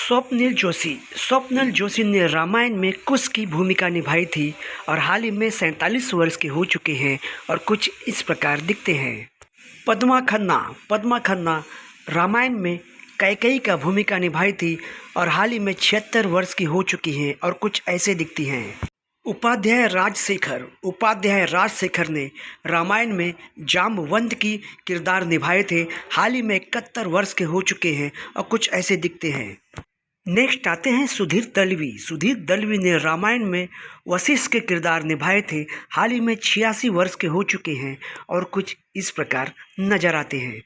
स्वप्निल जोशी ने रामायण में कुश की भूमिका निभाई थी और हाल ही में 47 वर्ष के हो चुके हैं और कुछ इस प्रकार दिखते हैं। पद्मा खन्ना रामायण में कैकेयी का भूमिका निभाई थी और हाल ही में 76 वर्ष की हो चुकी हैं और कुछ ऐसे दिखती हैं। उपाध्याय राजशेखर ने रामायण में जामवंत की किरदार निभाए थे। हाल ही में 71 वर्ष के हो चुके हैं और कुछ ऐसे दिखते हैं। नेक्स्ट आते हैं सुधीर दलवी ने रामायण में वशिष्ठ के किरदार निभाए थे। हाल ही में 86 वर्ष के हो चुके हैं और कुछ इस प्रकार नजर आते हैं।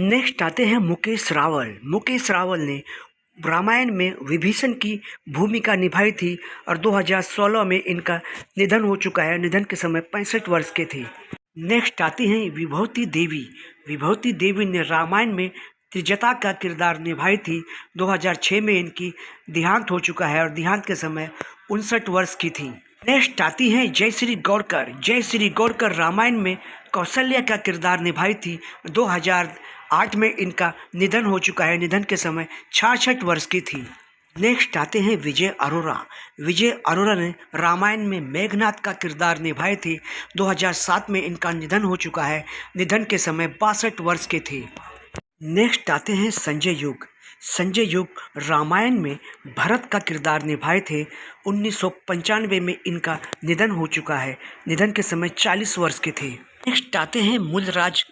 नेक्स्ट आते हैं मुकेश रावल ने रामायण में विभीषण की भूमिका निभाई थी और 2016 में इनका निधन हो चुका है। निधन के समय 65 वर्ष के थे। नेक्स्ट आती हैं विभूति देवी ने रामायण में त्रिजटा का किरदार निभाई थी। 2006 में इनकी देहांत हो चुका है और देहांत के समय 59 वर्ष की थी। नेक्स्ट आती हैं जयश्री गौड़कर रामायण में कौशल्या का किरदार निभाई थी। 2008 में इनका निधन हो चुका है। निधन के समय 66 वर्ष की थी। नेक्स्ट आते हैं विजय अरोरा ने रामायण में मेघनाथ का किरदार निभाए थे। 2007 में इनका निधन हो चुका है। निधन के समय 62 वर्ष के थे। नेक्स्ट आते हैं संजय युग रामायण में भरत का किरदार निभाए थे। 1995 में इनका निधन हो चुका है। निधन के समय 40 वर्ष के थे। नेक्स्ट आते हैं मूलराज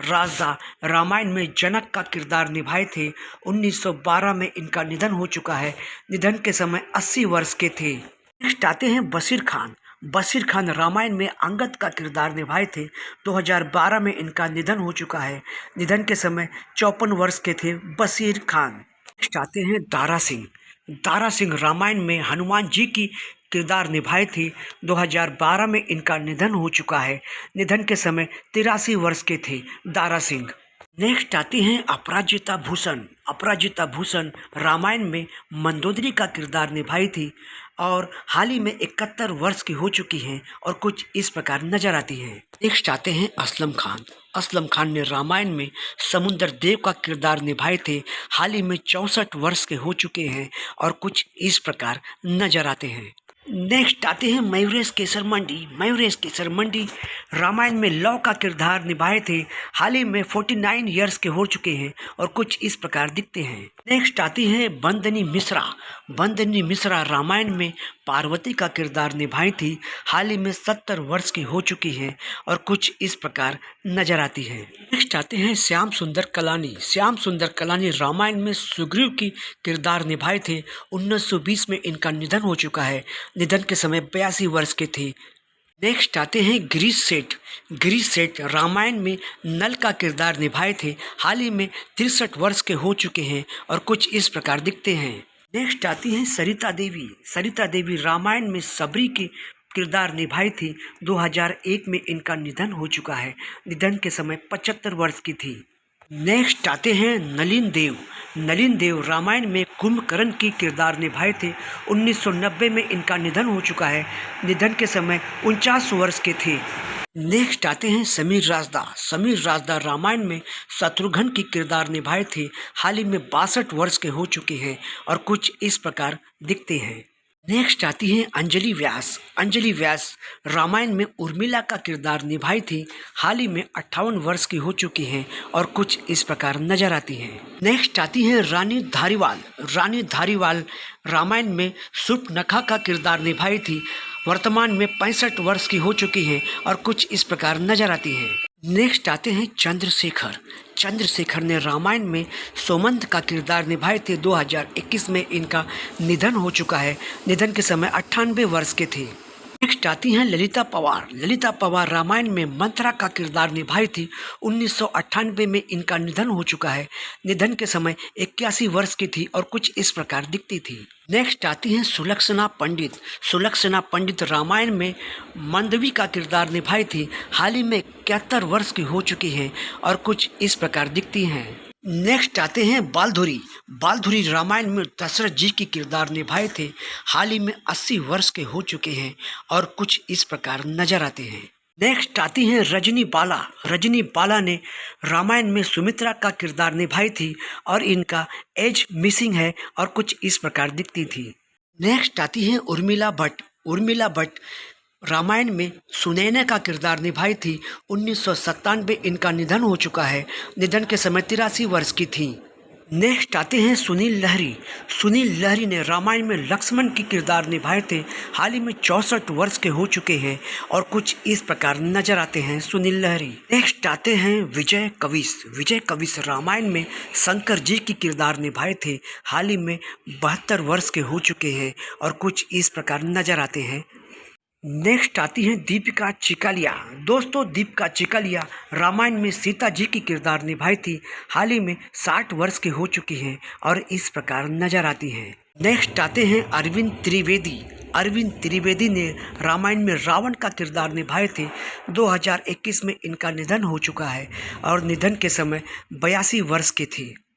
राजदा रामायण में जनक का किरदार निभाए थे। 1912 में इनका निधन हो चुका है। निधन के समय 80 वर्ष के थे। नेक्स्ट आते हैं बशीर खान रामायण में अंगद का किरदार निभाए थे। 2012 में इनका निधन हो चुका है। निधन के समय 54 वर्ष के थे बशीर खान। नेक्स्ट आते हैं दारा सिंह रामायण में हनुमान जी की किरदार निभाए थे। 2012 में इनका निधन हो चुका है। निधन के समय 83 वर्ष के थे दारा सिंह। नेक्स्ट आती हैं अपराजिता भूषण रामायण में मंदोदरी का किरदार निभाई थी और हाल ही में 71 वर्ष की हो चुकी हैं और कुछ इस प्रकार नजर आती हैं। नेक्स्ट आते हैं असलम खान ने रामायण में समुद्र देव का किरदार निभाए थे। हाल ही में 64 वर्ष के हो चुके हैं और कुछ इस प्रकार नजर आते हैं। नेक्स्ट आते हैं मयूरेश केसर मंडी रामायण में लौ का किरदार निभाए थे। हाल ही में 49 ईयर्स के हो चुके हैं और कुछ इस प्रकार दिखते हैं। नेक्स्ट आती है बंदनी मिश्रा रामायण में पार्वती का किरदार निभाई थी। हाल ही में 70 वर्ष की हो चुकी हैं और कुछ इस प्रकार नजर आती है। नेक्स्ट आते हैं श्याम सुंदर कलानी रामायण में सुग्रीव की किरदार निभाए थे। 1920 में इनका निधन हो चुका है। निधन के समय 82 वर्ष के थे। नेक्स्ट आते हैं गिरीश सेठ रामायण में नल का किरदार निभाए थे। हाल ही में 63 वर्ष के हो चुके हैं और कुछ इस प्रकार दिखते हैं। नेक्स्ट आती हैं सरिता देवी रामायण में सबरी की किरदार निभाई थी। 2001 में इनका निधन हो चुका है। निधन के समय 75 वर्ष की थी। नेक्स्ट आते हैं नलिन देव रामायण में कुंभकर्ण की किरदार निभाए थे। 1990 में इनका निधन हो चुका है। निधन के समय 49 वर्ष के थे। नेक्स्ट आते हैं समीर राजदा रामायण में शत्रुघ्न की किरदार निभाए थे। हाल ही में 62 वर्ष के हो चुके हैं और कुछ इस प्रकार दिखते हैं। नेक्स्ट आती हैं अंजलि व्यास रामायण में उर्मिला का किरदार निभाई थी। हाल ही में 58 वर्ष की हो चुकी हैं और कुछ इस प्रकार नजर आती हैं। नेक्स्ट आती हैं रानी धारीवाल रामायण में सूर्पनखा का किरदार निभाई थी। वर्तमान में 65 वर्ष की हो चुकी हैं और कुछ इस प्रकार नजर आती हैं। नेक्स्ट आते हैं चंद्रशेखर ने रामायण में सोमंत का किरदार निभाए थे। 2021 में इनका निधन हो चुका है। निधन के समय 98 वर्ष के थे। नेक्स्ट आती हैं ललिता पवार रामायण में मंथरा का किरदार निभाई थी। 1998 में इनका निधन हो चुका है। निधन के समय 81 वर्ष की थी और कुछ इस प्रकार दिखती थी। नेक्स्ट आती हैं सुलक्षणा पंडित रामायण में मंदवी का किरदार निभाई थी। हाल ही में 71 वर्ष की हो चुकी हैं और कुछ इस प्रकार दिखती हैं। नेक्स्ट आते हैं बालधुरी रामायण में दशरथ जी की किरदार निभाए थे। हाल ही में 80 वर्ष के हो चुके हैं और कुछ इस प्रकार नजर आते हैं। नेक्स्ट आती हैं रजनी बाला। रजनी बाला ने रामायण में सुमित्रा का किरदार निभाई थी और इनका एज मिसिंग है और कुछ इस प्रकार दिखती थी। नेक्स्ट आती हैं उर्मिला भट्ट। उर्मिला भट्ट रामायण में सुनैना का किरदार निभाई थी। 1997 इनका निधन हो चुका है। निधन के समय 83 वर्ष की थी। नेक्स्ट आते हैं सुनील लहरी। सुनील लहरी ने रामायण में लक्ष्मण की किरदार निभाए थे। हाल ही में 64 वर्ष के हो चुके हैं और कुछ इस प्रकार नजर आते हैं सुनील लहरी। नेक्स्ट आते हैं विजय कविश। विजय कविश रामायण में शंकर जी की किरदार निभाए थे। हाल ही में 72 वर्ष के हो चुके हैं और कुछ इस प्रकार नजर आते हैं। नेक्स्ट आती हैं दीपिका चिकालिया। दोस्तों, दीपिका चिकालिया रामायण में सीता जी की किरदार निभाई थी। हाल ही में 60 वर्ष की हो चुकी हैं और इस प्रकार नजर आती हैं। नेक्स्ट आते हैं अरविंद त्रिवेदी। अरविंद त्रिवेदी ने रामायण में रावण का किरदार निभाए थे। 2021 में इनका निधन हो चुका है और निधन के समय 82 वर्ष के थे।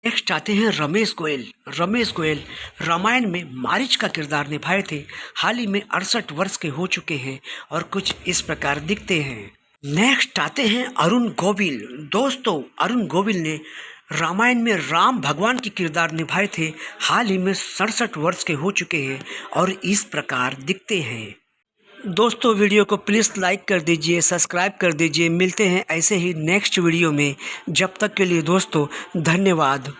नेक्स्ट आते हैं रमेश गोयल। रमेश गोयल रामायण में मारीच का किरदार निभाए थे। हाल ही में 68 वर्ष के हो चुके हैं और कुछ इस प्रकार दिखते हैं। नेक्स्ट आते हैं अरुण गोविल। दोस्तों, अरुण गोविल ने रामायण में राम भगवान की किरदार निभाए थे। हाल ही में 67 वर्ष के हो चुके हैं और इस प्रकार दिखते हैं। दोस्तों, वीडियो को प्लीज़ लाइक कर दीजिए, सब्सक्राइब कर दीजिए। मिलते हैं ऐसे ही नेक्स्ट वीडियो में। जब तक के लिए दोस्तों धन्यवाद।